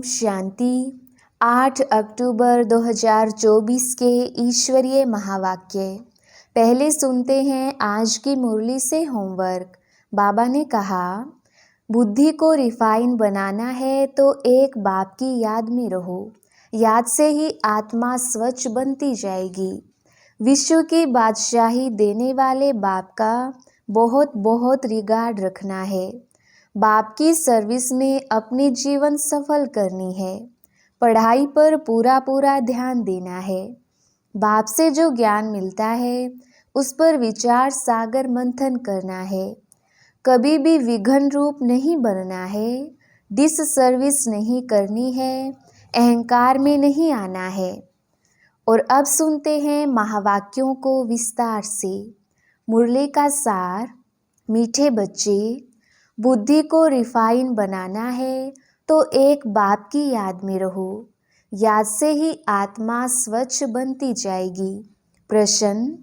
शांति। 8 अक्टूबर 2024 के ईश्वरीय महावाक्य। पहले सुनते हैं आज की मुरली से होमवर्क। बाबा ने कहा, बुद्धि को रिफाइन बनाना है तो एक बाप की याद में रहो। याद से ही आत्मा स्वच्छ बनती जाएगी। विश्व की बादशाही देने वाले बाप का बहुत बहुत रिगार्ड रखना है। बाप की सर्विस में अपनी जीवन सफल करनी है। पढ़ाई पर पूरा पूरा ध्यान देना है। बाप से जो ज्ञान मिलता है उस पर विचार सागर मंथन करना है। कभी भी विघन रूप नहीं बनना है। डिस सर्विस नहीं करनी है। अहंकार में नहीं आना है। और अब सुनते हैं महावाक्यों को विस्तार से। मुरली का सार। मीठे बच्चे, बुद्धि को रिफाइन बनाना है तो एक बाप की याद में रहो। याद से ही आत्मा स्वच्छ बनती जाएगी। प्रश्न,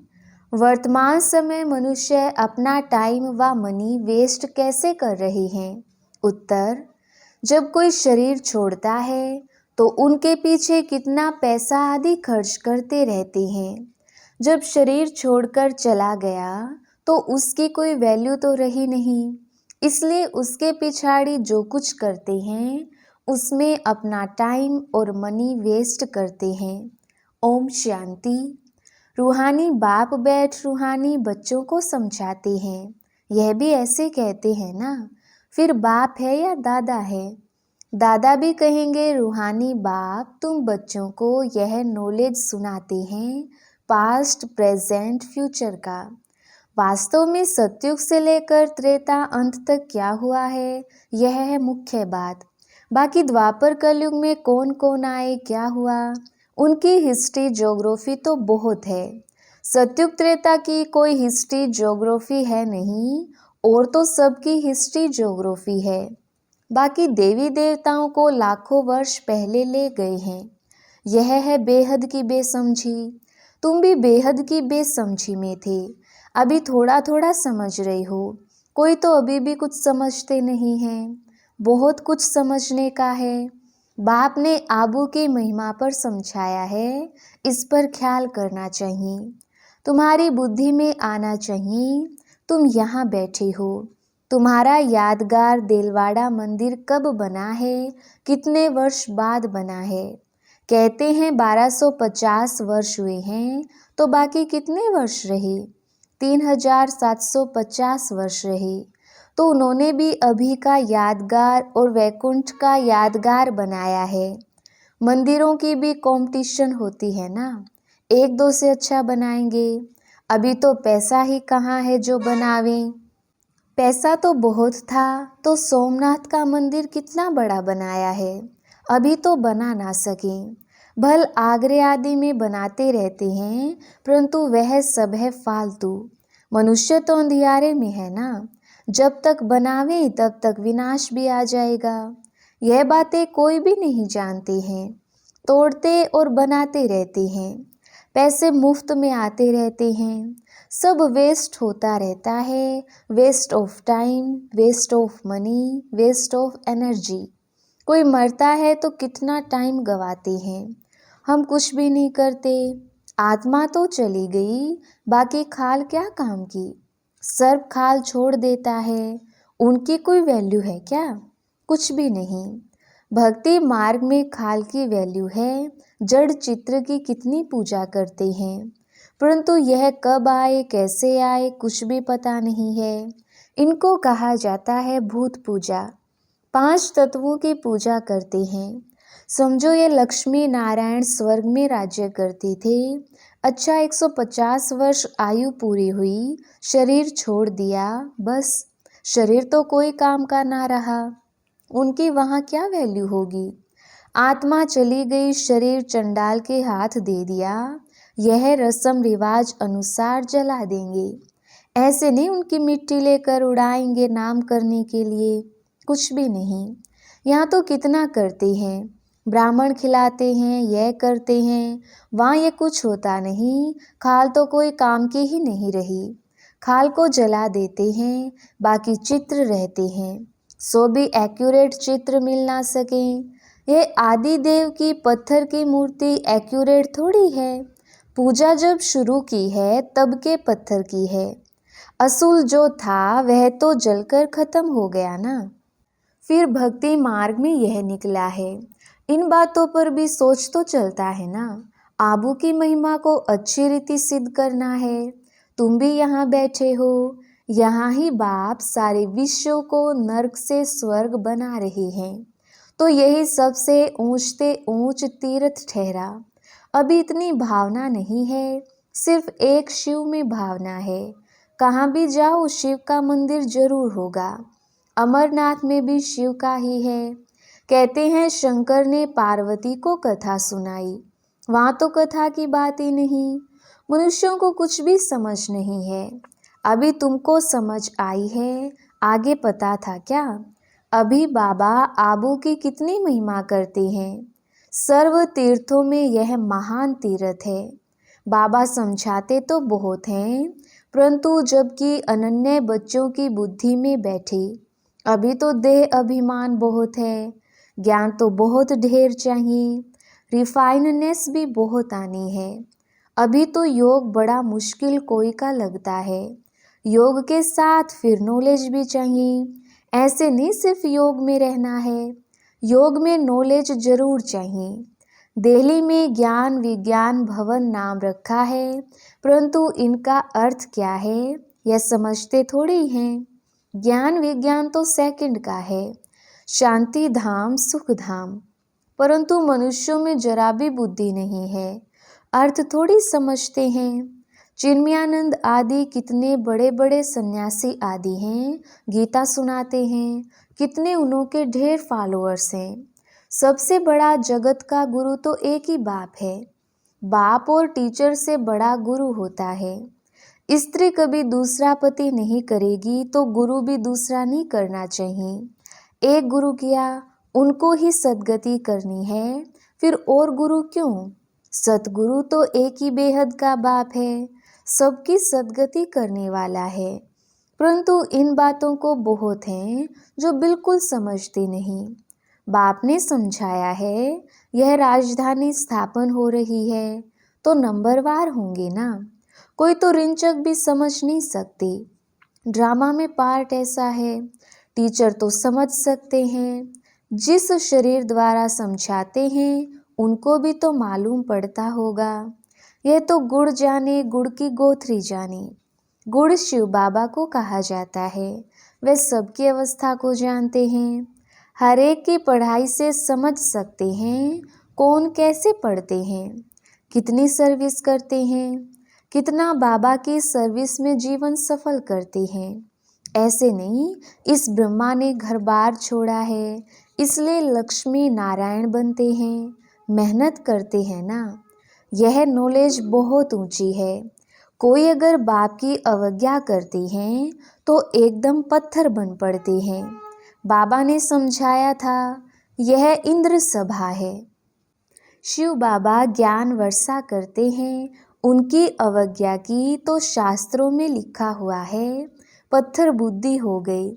वर्तमान समय मनुष्य अपना टाइम व मनी वेस्ट कैसे कर रहे हैं? उत्तर, जब कोई शरीर छोड़ता है तो उनके पीछे कितना पैसा आदि खर्च करते रहते हैं। जब शरीर छोड़कर चला गया तो उसकी कोई वैल्यू तो रही नहीं, इसलिए उसके पिछाड़ी जो कुछ करते हैं उसमें अपना टाइम और मनी वेस्ट करते हैं। ओम शांति। रूहानी बाप बैठ रूहानी बच्चों को समझाते हैं। यह भी ऐसे कहते हैं ना, फिर बाप है या दादा है? दादा भी कहेंगे रूहानी बाप तुम बच्चों को यह नॉलेज सुनाते हैं पास्ट, प्रेजेंट, फ्यूचर का। वास्तव में सतयुग से लेकर त्रेता अंत तक क्या हुआ है, यह है मुख्य बात। बाकी द्वापर कलयुग में कौन कौन आए, क्या हुआ, उनकी हिस्ट्री ज्योग्राफी तो बहुत है। सतयुग त्रेता की कोई हिस्ट्री ज्योग्राफी है नहीं, और तो सबकी हिस्ट्री ज्योग्राफी है। बाकी देवी देवताओं को लाखों वर्ष पहले ले गए हैं। यह है बेहद की बेसमझी। तुम भी बेहद की बेसमझी में थे, अभी थोड़ा थोड़ा समझ रहे हो। कोई तो अभी भी कुछ समझते नहीं हैं। बहुत कुछ समझने का है। बाप ने आबू की महिमा पर समझाया है, इस पर ख्याल करना चाहिए। तुम्हारी बुद्धि में आना चाहिए, तुम यहाँ बैठे हो। तुम्हारा यादगार देलवाड़ा मंदिर कब बना है, कितने वर्ष बाद बना है? कहते हैं 1250 वर्ष हुए हैं, तो बाकी कितने वर्ष रहे? 3750 वर्ष रहे। तो उन्होंने भी अभी का यादगार और वैकुंठ का यादगार बनाया है। मंदिरों की भी कंपटीशन होती है ना, एक दो से अच्छा बनाएंगे। अभी तो पैसा ही कहाँ है जो बनावें। पैसा तो बहुत था तो सोमनाथ का मंदिर कितना बड़ा बनाया है, अभी तो बना ना सके। भल आगरे आदि में बनाते रहते हैं, परंतु वह सब है फालतू। मनुष्य तो अंधियारे में है ना, जब तक बनावे तब तक विनाश भी आ जाएगा। यह बातें कोई भी नहीं जानते हैं। तोड़ते और बनाते रहते हैं। पैसे मुफ्त में आते रहते हैं। सब वेस्ट होता रहता है। Waste of time, waste of money, waste of energy. कोई मरता है तो कितना टाइम गवाते हैं। हम कुछ भी नहीं करते। आत्मा तो चली गई, बाकी खाल क्या काम की? सर्प खाल छोड़ देता है, उनकी कोई वैल्यू है क्या? कुछ भी नहीं। भक्ति मार्ग में खाल की वैल्यू है। जड़ चित्र की कितनी पूजा करते हैं, परंतु यह कब आए कैसे आए कुछ भी पता नहीं है। इनको कहा जाता है भूत पूजा। 5 तत्वों की पूजा करते हैं। समझो ये लक्ष्मी नारायण स्वर्ग में राज्य करते थे। अच्छा 150 वर्ष आयु पूरी हुई, शरीर छोड़ दिया, बस शरीर तो कोई काम का ना रहा। उनकी वहाँ क्या वैल्यू होगी? आत्मा चली गई, शरीर चंडाल के हाथ दे दिया। यह रस्म रिवाज अनुसार जला देंगे। ऐसे नहीं उनकी मिट्टी लेकर उड़ाएंगे नाम करने के लिए, कुछ भी नहीं। यहाँ तो कितना करते हैं, ब्राह्मण खिलाते हैं, यह करते हैं। वहाँ ये कुछ होता नहीं। खाल तो कोई काम की ही नहीं रही। खाल को जला देते हैं, बाकी चित्र रहते हैं। सो भी एक्यूरेट चित्र मिल ना सके। यह आदि देव की पत्थर की मूर्ति एक्यूरेट थोड़ी है। पूजा जब शुरू की है तब के पत्थर की है। असूल जो था वह तो जलकर खत्म हो गया ना। फिर भक्ति मार्ग में यह निकला है। इन बातों पर भी सोच तो चलता है ना। आबू की महिमा को अच्छी रीति सिद्ध करना है। तुम भी यहाँ बैठे हो, यहाँ ही बाप सारे विश्व को नर्क से स्वर्ग बना रहे हैं, तो यही सबसे ऊंचते ऊंच तीर्थ ठहरा। अभी इतनी भावना नहीं है, सिर्फ एक शिव में भावना है। कहाँ भी जाओ शिव का मंदिर जरूर होगा। अमरनाथ में भी शिव का ही है। कहते हैं शंकर ने पार्वती को कथा सुनाई, वहाँ तो कथा की बात ही नहीं। मनुष्यों को कुछ भी समझ नहीं है। अभी तुमको समझ आई है, आगे पता था क्या? अभी बाबा आबू की कितनी महिमा करते हैं। सर्व तीर्थों में यह महान तीर्थ है। बाबा समझाते तो बहुत हैं, परंतु जबकि अनन्य बच्चों की बुद्धि में बैठे। अभी तो देह अभिमान बहुत है, ज्ञान तो बहुत ढेर चाहिए, रिफाइननेस भी बहुत आनी है। अभी तो योग बड़ा मुश्किल कोई का लगता है। योग के साथ फिर नॉलेज भी चाहिए। ऐसे नहीं सिर्फ योग में रहना है, योग में नॉलेज जरूर चाहिए। दिल्ली में ज्ञान विज्ञान भवन नाम रखा है, परंतु इनका अर्थ क्या है यह समझते थोड़ी हैं। ज्ञान विज्ञान तो सेकंड का है, शांति धाम सुख धाम, परंतु मनुष्यों में जरा भी बुद्धि नहीं है, अर्थ थोड़ी समझते हैं। चिन्मयानंद आदि कितने बड़े बड़े सन्यासी आदि हैं, गीता सुनाते हैं, कितने उनके ढेर फॉलोअर्स हैं। सबसे बड़ा जगत का गुरु तो एक ही बाप है। बाप और टीचर से बड़ा गुरु होता है। स्त्री कभी दूसरा पति नहीं करेगी तो गुरु भी दूसरा नहीं करना चाहिए। एक गुरु किया, उनको ही सद्गति करनी है, फिर और गुरु क्यों? सतगुरु तो एक ही बेहद का बाप है, सबकी सद्गति करने वाला है। परंतु इन बातों को बहुत हैं जो बिल्कुल समझते नहीं। बाप ने समझाया है, यह राजधानी स्थापन हो रही है तो नंबरवार होंगे ना। कोई तो रिंचक भी समझ नहीं सकते। ड्रामा में पार्ट ऐसा है, टीचर तो समझ सकते हैं, जिस शरीर द्वारा समझाते हैं उनको भी तो मालूम पड़ता होगा। यह तो गुड़ जाने गुड़ की गोथरी जाने। गुड़ शिव बाबा को कहा जाता है, वे सबकी अवस्था को जानते हैं। हर एक की पढ़ाई से समझ सकते हैं कौन कैसे पढ़ते हैं, कितनी सर्विस करते हैं, कितना बाबा की सर्विस में जीवन सफल करते हैं। ऐसे नहीं इस ब्रह्मा ने घर बार छोड़ा है इसलिए लक्ष्मी नारायण बनते हैं, मेहनत करते हैं ना। यह नॉलेज बहुत ऊंची है। कोई अगर बाप की अवज्ञा करते हैं तो एकदम पत्थर बन पड़ते हैं। बाबा ने समझाया था, यह इंद्र सभा है। शिव बाबा ज्ञान वर्षा करते हैं, उनकी अवज्ञा की तो शास्त्रों में लिखा हुआ है, पत्थर बुद्धि हो गई।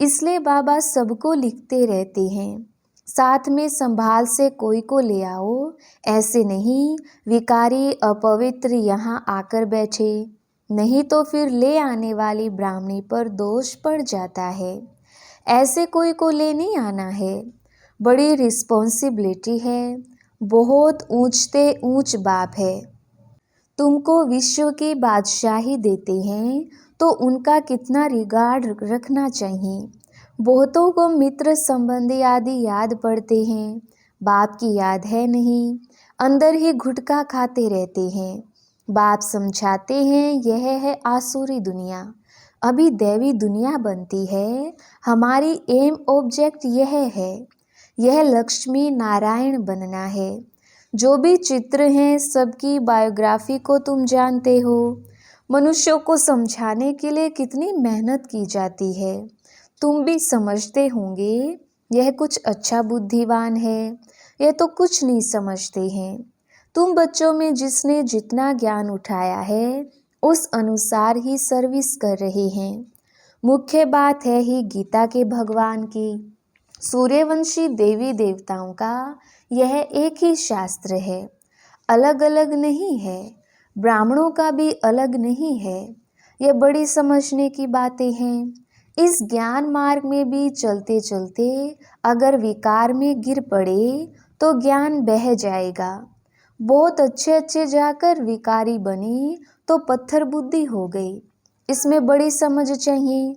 इसलिए बाबा सबको लिखते रहते हैं, साथ में संभाल से कोई को ले आओ। ऐसे नहीं विकारी अपवित्र यहाँ आकर बैठे, नहीं तो फिर ले आने वाली ब्राह्मणी पर दोष पड़ जाता है। ऐसे कोई को ले नहीं आना है, बड़ी रिस्पॉन्सिबिलिटी है, बहुत ऊंचते ऊंच बाप है। तुमको विश्व की बादशाही देते हैं तो उनका कितना रिगार्ड रखना चाहिए। बहुतों को मित्र संबंधी आदि याद पड़ते हैं, बाप की याद है नहीं, अंदर ही गुटखा खाते रहते हैं। बाप समझाते हैं यह है आसुरी दुनिया, अभी दैवी दुनिया बनती है। हमारी एम ऑब्जेक्ट यह है, यह लक्ष्मी नारायण बनना है। जो भी चित्र हैं सबकी बायोग्राफी को तुम जानते हो। मनुष्यों को समझाने के लिए कितनी मेहनत की जाती है, तुम भी समझते होंगे। यह कुछ अच्छा बुद्धिमान है, यह तो कुछ नहीं समझते हैं। तुम बच्चों में जिसने जितना ज्ञान उठाया है उस अनुसार ही सर्विस कर रहे हैं। मुख्य बात है ही गीता के भगवान की, सूर्यवंशी देवी देवताओं का यह एक ही शास्त्र है, अलग अलग नहीं है। ब्राह्मणों का भी अलग नहीं है। यह बड़ी समझने की बातें हैं। इस ज्ञान मार्ग में भी चलते चलते अगर विकार में गिर पड़े तो ज्ञान बह जाएगा। बहुत अच्छे अच्छे जाकर विकारी बने तो पत्थर बुद्धि हो गई। इसमें बड़ी समझ चाहिए।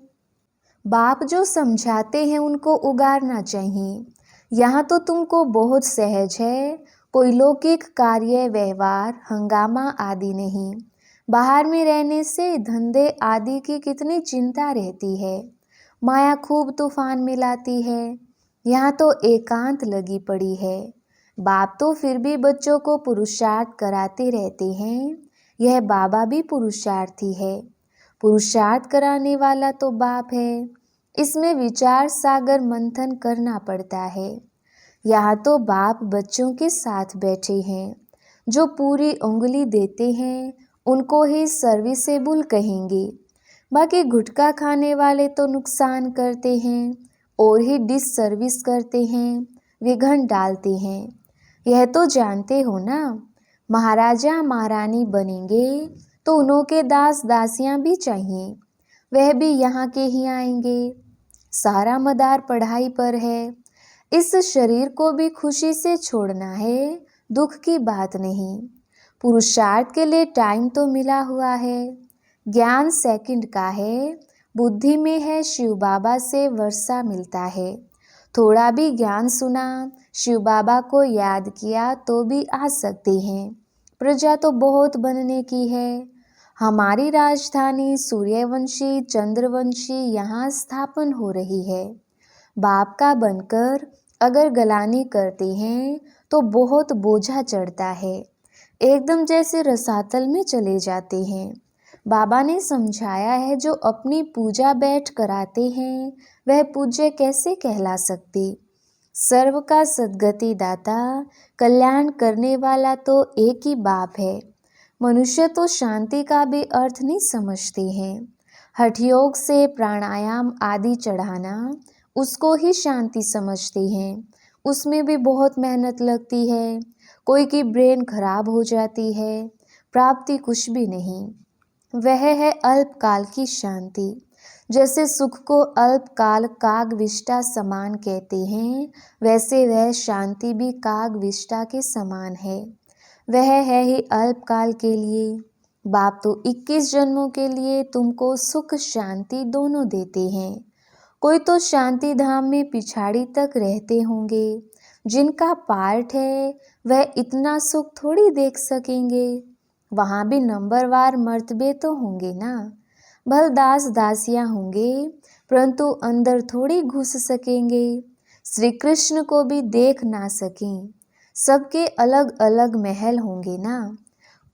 बाप जो समझाते हैं उनको उगारना चाहिए। यहाँ तो तुमको बहुत सहज है, कोई लौकिक कार्य व्यवहार हंगामा आदि नहीं। बाहर में रहने से धंधे आदि की कितनी चिंता रहती है। माया खूब तूफान मिलाती है। यहाँ तो एकांत लगी पड़ी है। बाप तो फिर भी बच्चों को पुरुषार्थ कराते रहते हैं। यह बाबा भी पुरुषार्थी है। पुरुषार्थ कराने वाला तो बाप है। इसमें विचार सागर मंथन करना पड़ता है। यहाँ तो बाप बच्चों के साथ बैठे हैं। जो पूरी उंगली देते हैं उनको ही सर्विसेबल कहेंगे। बाकी गुटखा खाने वाले तो नुकसान करते हैं और ही डिस सर्विस करते हैं, विघन डालते हैं। यह तो जानते हो ना। महाराजा महारानी बनेंगे तो उनके दास दासियां भी चाहिए। वह भी यहाँ के ही आएंगे। सारा मदार पढ़ाई पर है। इस शरीर को भी खुशी से छोड़ना है, दुख की बात नहीं। पुरुषार्थ के लिए टाइम तो मिला हुआ है। ज्ञान सेकंड का है। बुद्धि में है शिव बाबा से वर्षा मिलता है। थोड़ा भी ज्ञान सुना, शिव बाबा को याद किया तो भी आ सकते हैं। प्रजा तो बहुत बनने की है। हमारी राजधानी सूर्यवंशी चंद्रवंशी यहाँ स्थापन हो रही है। बाप का बनकर अगर गलानी करते हैं तो बहुत बोझा चढ़ता है, एकदम जैसे रसातल में चले जाते हैं। बाबा ने समझाया है जो अपनी पूजा बैठ कराते हैं वह पूज्य कैसे कहला सकते। सर्व का सद्गति दाता कल्याण करने वाला तो एक ही बाप है। मनुष्य तो शांति का भी अर्थ नहीं समझते हैं। हठयोग से प्राणायाम आदि चढ़ाना उसको ही शांति समझते हैं। उसमें भी बहुत मेहनत लगती है। कोई की ब्रेन खराब हो जाती है। प्राप्ति कुछ भी नहीं। वह है अल्पकाल की शांति। जैसे सुख को अल्पकाल कागविष्टा समान कहते हैं, वैसे वह शांति भी कागविष्टा के समान है। वह है ही अल्पकाल के लिए। बाप तो 21 जन्मों के लिए तुमको सुख शांति दोनों देते हैं। कोई तो शांति धाम में पिछाड़ी तक रहते होंगे। जिनका पार्ट है वह इतना सुख थोड़ी देख सकेंगे। वहाँ भी नंबरवार मर्तबे तो होंगे ना। भल दास दासियाँ होंगे परंतु अंदर थोड़ी घुस सकेंगे। श्री कृष्ण को भी देख ना सकें। सबके अलग अलग महल होंगे ना।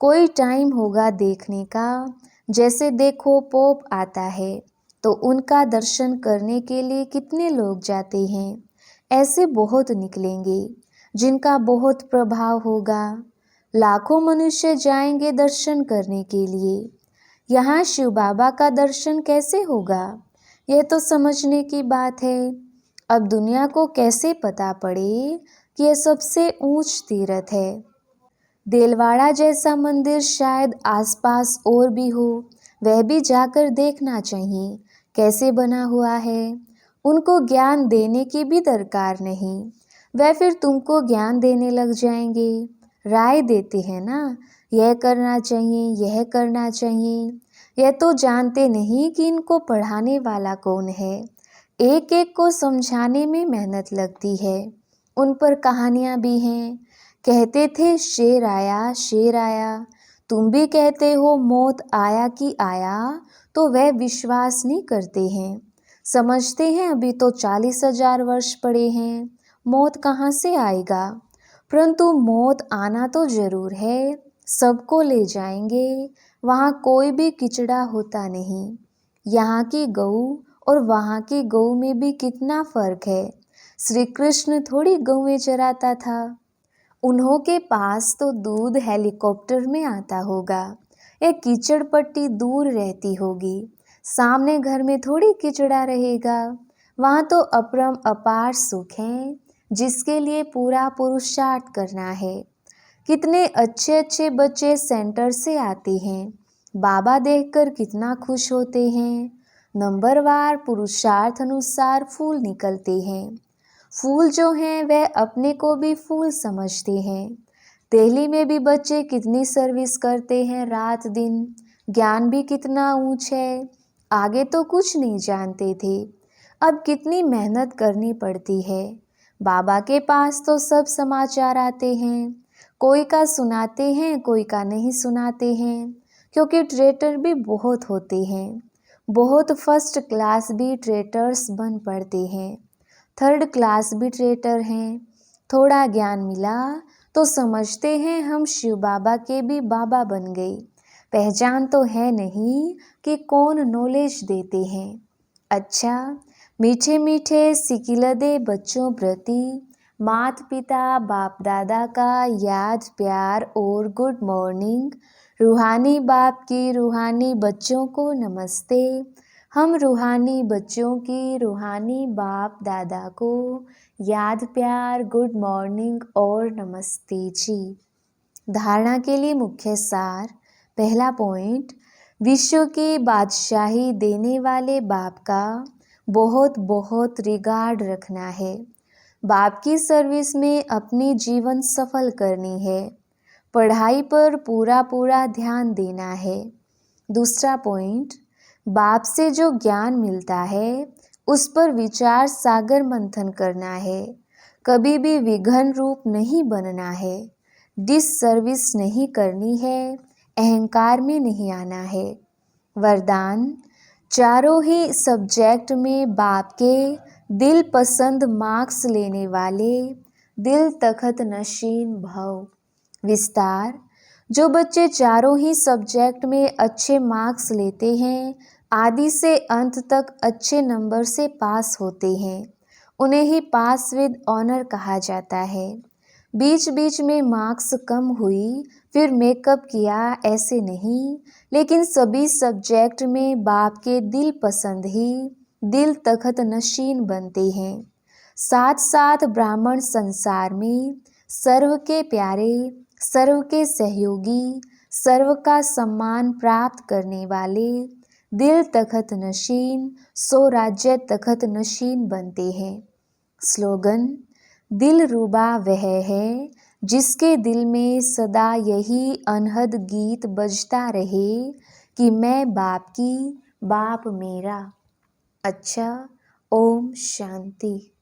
कोई टाइम होगा देखने का। जैसे देखो पोप आता है तो उनका दर्शन करने के लिए कितने लोग जाते हैं। ऐसे बहुत निकलेंगे जिनका बहुत प्रभाव होगा। लाखों मनुष्य जाएंगे दर्शन करने के लिए। यहाँ शिव बाबा का दर्शन कैसे होगा, यह तो समझने की बात है। अब दुनिया को कैसे पता पड़े कि यह सबसे ऊंच तीर्थ है। देलवाड़ा जैसा मंदिर शायद आसपास और भी हो, वह भी जाकर देखना चाहिए कैसे बना हुआ है। उनको ज्ञान देने की भी दरकार नहीं, वह फिर तुमको ज्ञान देने लग जाएंगे। राय देते हैं ना, यह करना चाहिए यह करना चाहिए। यह तो जानते नहीं कि इनको पढ़ाने वाला कौन है। एक एक को समझाने में मेहनत लगती है। उन पर कहानियाँ भी हैं। कहते थे शेर आया, तुम भी कहते हो मौत आया कि आया, तो वह विश्वास नहीं करते हैं। समझते हैं अभी तो 40,000 वर्ष पड़े हैं, मौत कहाँ से आएगा। परंतु मौत आना तो जरूर है। सबको ले जाएंगे। वहाँ कोई भी किचड़ा होता नहीं। यहाँ की गऊ और वहाँ की गऊ में भी कितना फर्क है। श्री कृष्ण थोड़ी गऊएं चराता था। उन्हों के पास तो दूध हेलीकॉप्टर में आता होगा। एक कीचड़ पट्टी दूर रहती होगी। सामने घर में थोड़ी किचड़ा रहेगा। वहाँ तो अपरम अपार सुख है जिसके लिए पूरा पुरुषार्थ करना है। कितने अच्छे अच्छे बच्चे सेंटर से आते हैं, बाबा देखकर कितना खुश होते हैं। नंबरवार पुरुषार्थ अनुसार फूल निकलते हैं। फूल जो हैं वह अपने को भी फूल समझते हैं। दिल्ली में भी बच्चे कितनी सर्विस करते हैं रात दिन, ज्ञान भी कितना ऊंच है। आगे तो कुछ नहीं जानते थे, अब कितनी मेहनत करनी पड़ती है। बाबा के पास तो सब समाचार आते हैं, कोई का सुनाते हैं कोई का नहीं सुनाते हैं, क्योंकि ट्रेटर भी बहुत होते हैं। बहुत फर्स्ट क्लास भी ट्रेटर्स बन पड़ते हैं, थर्ड क्लास भी ट्रेटर हैं। थोड़ा ज्ञान मिला तो समझते हैं हम शिव बाबा के भी बाबा बन गए। पहचान तो है नहीं कि कौन नॉलेज देते हैं। अच्छा, मीठे मीठे सिकिलदे बच्चों प्रति मात पिता बाप दादा का याद प्यार और गुड मॉर्निंग। रूहानी बाप की रूहानी बच्चों को नमस्ते। हम रूहानी बच्चों की रूहानी बाप दादा को याद प्यार गुड मॉर्निंग और नमस्ते जी। धारणा के लिए मुख्य सार। पहला पॉइंट, विश्व की बादशाही देने वाले बाप का बहुत बहुत रिगार्ड रखना है। बाप की सर्विस में अपनी जीवन सफल करनी है। पढ़ाई पर पूरा पूरा ध्यान देना है। दूसरा पॉइंट, बाप से जो ज्ञान मिलता है उस पर विचार सागर मंथन करना है। कभी भी विघन रूप नहीं बनना है, डिस सर्विस नहीं करनी है, अहंकार में नहीं आना है। वरदान, चारों ही सब्जेक्ट में बाप के दिल पसंद मार्क्स लेने वाले दिल तखत नशीन भव। विस्तार, जो बच्चे चारों ही सब्जेक्ट में अच्छे मार्क्स लेते हैं, आदि से अंत तक अच्छे नंबर से पास होते हैं, उन्हें ही पास विद ऑनर कहा जाता है। बीच बीच में मार्क्स कम हुई फिर मेकअप किया ऐसे नहीं, लेकिन सभी सब्जेक्ट में बाप के दिल पसंद ही दिल तखत नशीन बनते हैं। साथ साथ ब्राह्मण संसार में सर्व के प्यारे, सर्व के सहयोगी, सर्व का सम्मान प्राप्त करने वाले दिल तखत नशीन सो राज्य तखत नशीन बनते हैं। स्लोगन, दिल रूबा वह है जिसके दिल में सदा यही अनहद गीत बजता रहे कि मैं बाप की, बाप मेरा। अच्छा, ओम शांति।